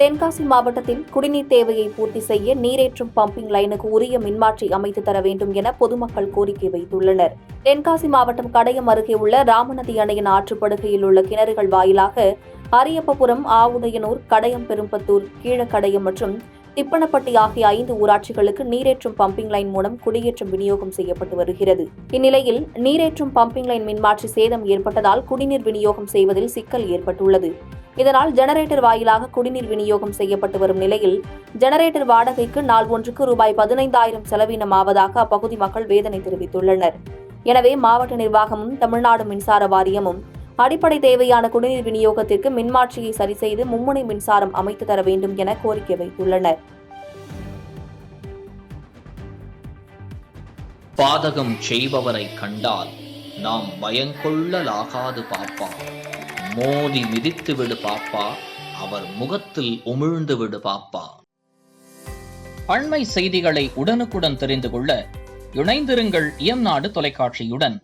தென்காசி மாவட்டத்தில் குடிநீர் தேவையை பூர்த்தி செய்ய நீரேற்றும் பம்பிங் லைனுக்கு உரிய மின்மாற்றி அமைத்து தர வேண்டும் என பொதுமக்கள் கோரிக்கை வைத்துள்ளனர். தென்காசி மாவட்டம் கடையம் அருகே உள்ள ராமநதி அணையின் ஆற்றுப்படுகையில் உள்ள கிணறுகள் வாயிலாக அரியப்பபுரம், ஆவுடையனூர், கடையம் பெரும்பத்தூர், கீழக்கடையம் மற்றும் திப்பனப்பட்டி ஆகிய 5 ஊராட்சிகளுக்கு நீரேற்றும் பம்பிங் லைன் மூலம் குடியேற்றம் விநியோகம் செய்யப்பட்டு வருகிறது. இந்நிலையில் நீரேற்றும் பம்பிங் லைன் மின்மாற்றி சேதம் ஏற்பட்டதால் குடிநீர் விநியோகம் செய்வதில் சிக்கல் ஏற்பட்டுள்ளது. இதனால் ஜெனரேட்டர் வாயிலாக குடிநீர் விநியோகம் செய்யப்பட்டு வரும் நிலையில் ஜெனரேட்டர் வாடகைக்கு நாள் ஒன்றுக்கு ரூபாய் 15,000 செலவினமாவதாக அப்பகுதி மக்கள் வேதனை தெரிவித்துள்ளனர். எனவே மாவட்ட நிர்வாகமும் தமிழ்நாடு மின்சார வாரியமும் அடிப்படை தேவையான குடிநீர் விநியோகத்திற்கு மின்மாற்றியை சரிசெய்து மும்முனை மின்சாரம் அமைத்து தர வேண்டும் என கோரிக்கை வைத்துள்ளனர். பாதகம் செய்பவரை கண்டால் நாம் பயங்கொள்ளலாகாது பாப்பா, மோதி மிதித்து விடு பாப்பா, அவர் முகத்தில் உமிழ்ந்து விடு பாப்பா. அண்மை செய்திகளை உடனுக்குடன் தெரிந்து கொள்ள இணைந்திருங்கள் இயம்நாடு தொலைக்காட்சியுடன்.